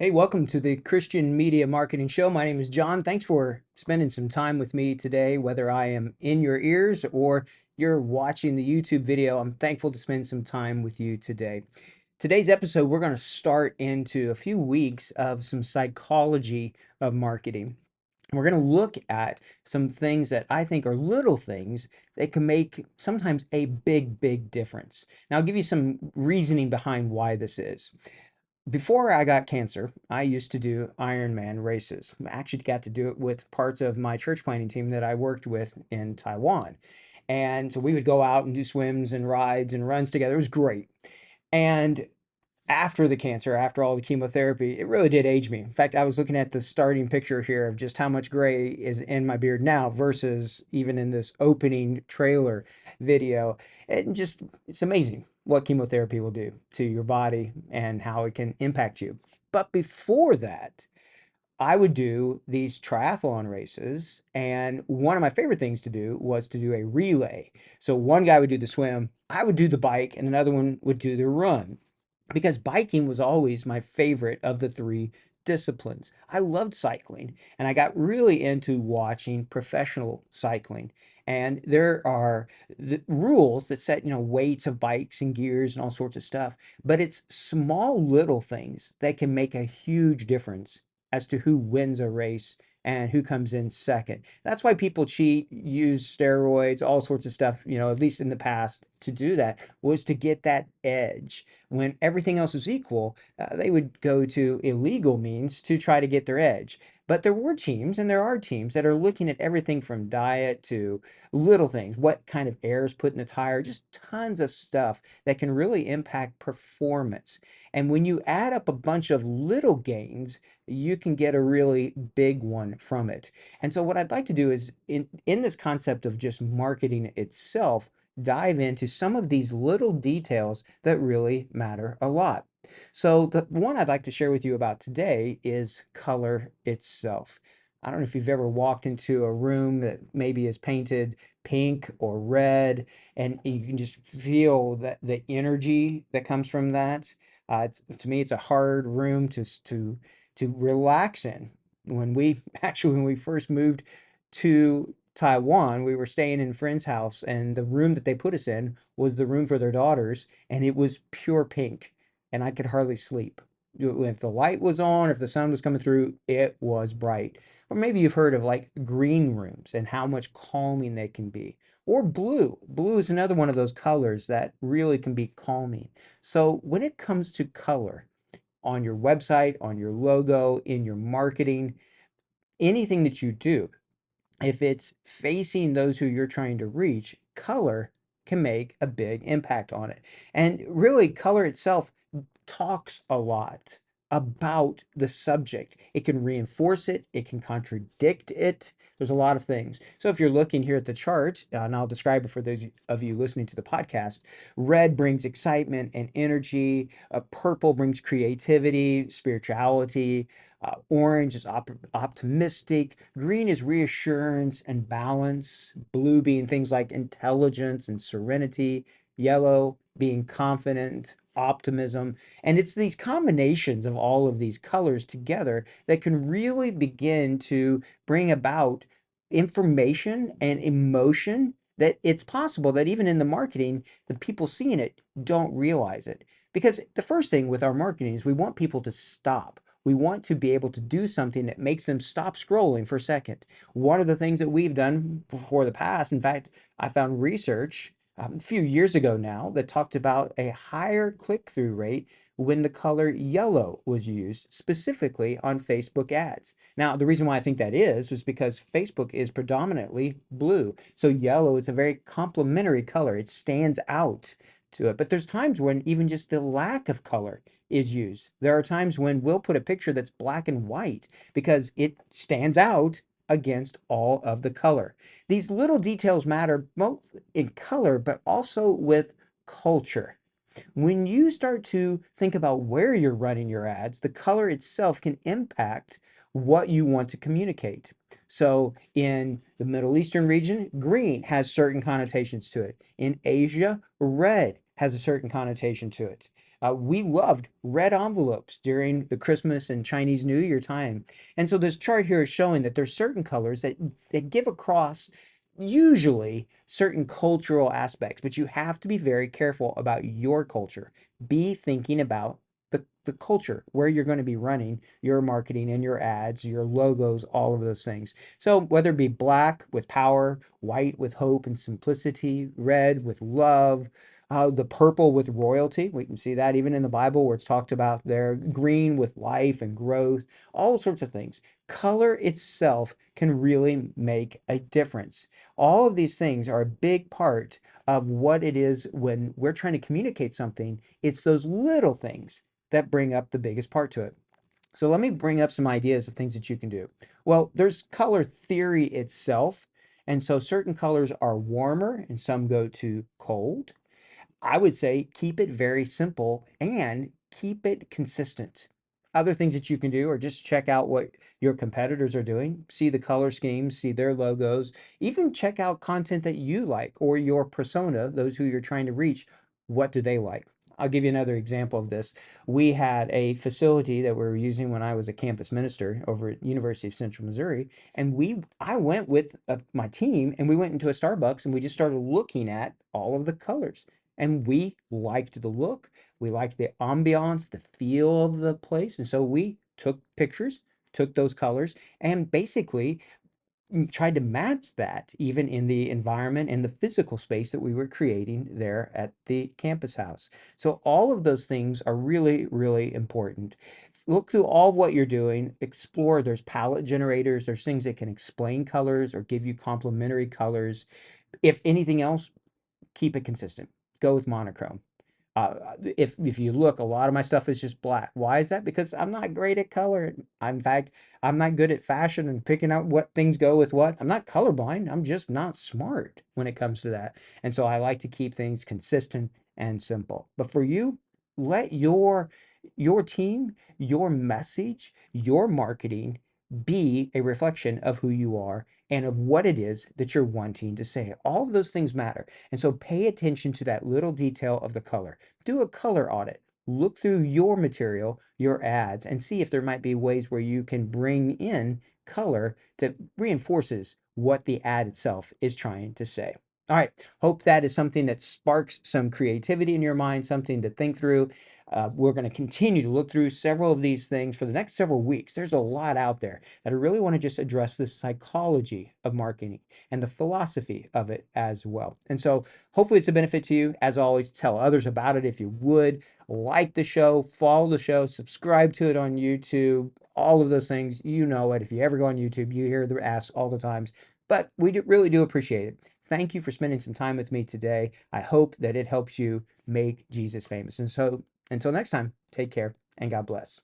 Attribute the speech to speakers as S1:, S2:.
S1: Hey, welcome to the Christian Media Marketing Show. My name is John. Thanks for spending some time with me today, whether I am in your ears or you're watching the YouTube video. I'm thankful to spend some time with you today. Today's episode, we're going to start into a few weeks of some psychology of marketing. We're going to look at some things that I think are little things that can make sometimes a big difference. Now, I'll give you some reasoning behind why this is. Before I got cancer, I used to do Ironman races. I actually got to do it with parts of my church planting team that I worked with in Taiwan. And so we would go out and do swims and rides and runs together. It was great. And after the cancer, after all the chemotherapy, it really did age me. In fact, I was looking at the starting picture here of just how much gray is in my beard now versus even in this opening trailer video. It's amazing what chemotherapy will do to your body and how it can impact you. But before that, I would do these triathlon races, and one of my favorite things to do was to do a relay. So one guy would do the swim, I would do the bike, and another one would do the run. Because biking was always my favorite of the three disciplines. I loved cycling, and I got really into watching professional cycling. And there are the rules that set, weights of bikes and gears and all sorts of stuff. But it's small little things that can make a huge difference as to who wins a race and who comes in second. That's why people cheat, use steroids, all sorts of stuff, at least in the past to do that was to get that edge. When everything else is equal, they would go to illegal means to try to get their edge. But there were teams, and there are teams that are looking at everything from diet to little things, what kind of air is put in the tire, just tons of stuff that can really impact performance. And when you add up a bunch of little gains, you can get a really big one from it. And so what I'd like to do is in this concept of just marketing itself, dive into some of these little details that really matter a lot. So the one I'd like to share with you about today is color itself. I don't know if you've ever walked into a room that maybe is painted pink or red, and you can just feel that the energy that comes from that. To me, it's a hard room to relax in. When we first moved to Taiwan, we were staying in a friend's house, and the room that they put us in was the room for their daughters, and it was pure pink, and I could hardly sleep. If the light was on, if the sun was coming through, it was bright. Or maybe you've heard of like green rooms and how much calming they can be. Or blue. Blue is another one of those colors that really can be calming. So when it comes to color on your website, on your logo, in your marketing, anything that you do, if it's facing those who you're trying to reach, color can make a big impact on it. And really, color itself talks a lot about the subject. It can reinforce it, it can contradict it. There's a lot of things. So if you're looking here at the chart, and I'll describe it for those of you listening to the podcast, red brings excitement and energy, purple brings creativity, spirituality, orange is optimistic, green is reassurance and balance, blue being things like intelligence and serenity, yellow being confident, optimism. And it's these combinations of all of these colors together that can really begin to bring about information and emotion that it's possible that even in the marketing, the people seeing it don't realize it. Because the first thing with our marketing is we want people to stop. We want to be able to do something that makes them stop scrolling for a second. One of the things that we've done before the past, in fact, I found research a few years ago now that talked about a higher click-through rate when the color yellow was used specifically on Facebook ads. Now, the reason why I think that is because Facebook is predominantly blue. So yellow is a very complementary color. It stands out to it. But there's times when even just the lack of color is used. There are times when we'll put a picture that's black and white because it stands out against all of the color. These little details matter both in color, but also with culture. When you start to think about where you're running your ads, the color itself can impact what you want to communicate. So in the Middle Eastern region, green has certain connotations to it. In Asia, red has a certain connotation to it. We loved red envelopes during the Christmas and Chinese New Year time. And so this chart here is showing that there's certain colors that give across usually certain cultural aspects, but you have to be very careful about your culture. Be thinking about the culture where you're going to be running your marketing and your ads, your logos, all of those things. So whether it be black with power, white with hope and simplicity, red with love, the purple with royalty. We can see that even in the Bible where it's talked about there, green with life and growth, all sorts of things. Color itself can really make a difference. All of these things are a big part of what it is when we're trying to communicate something. It's those little things that bring up the biggest part to it. So let me bring up some ideas of things that you can do. Well, there's color theory itself. And so certain colors are warmer and some go to cold. I would say keep it very simple and keep it consistent. Other things that you can do are just check out what your competitors are doing, see the color schemes, see their logos, even check out content that you like or your persona, those who you're trying to reach. What do they like? I'll give you another example of this. We had a facility that we were using when I was a campus minister over at University of Central Missouri, and I went with my team and we went into a Starbucks and we just started looking at all of the colors and we liked the look, we liked the ambiance, the feel of the place, and so we took pictures, took those colors, and basically tried to match that even in the environment and the physical space that we were creating there at the campus house. So all of those things are really, really important. Look through all of what you're doing, explore. There's palette generators, there's things that can explain colors or give you complementary colors. If anything else, keep it consistent. Go with monochrome. If you look, a lot of my stuff is just black. Why is that? Because I'm not great at color. In fact, I'm not good at fashion and picking out what things go with what. I'm not colorblind. I'm just not smart when it comes to that. And so I like to keep things consistent and simple. But for you, let your team, your message, your marketing be a reflection of who you are and of what it is that you're wanting to say. All of those things matter. And so pay attention to that little detail of the color. Do a color audit. Look through your material, your ads, and see if there might be ways where you can bring in color that reinforces what the ad itself is trying to say. All right, hope that is something that sparks some creativity in your mind, something to think through. We're going to continue to look through several of these things for the next several weeks. There's a lot out there that I really want to just address the psychology of marketing and the philosophy of it as well. And so hopefully it's a benefit to you. As always, tell others about it if you would. Like the show, follow the show, subscribe to it on YouTube, all of those things. You know it. If you ever go on YouTube, you hear the ask all the times. But we really do appreciate it. Thank you for spending some time with me today. I hope that it helps you make Jesus famous. And so until next time, take care and God bless.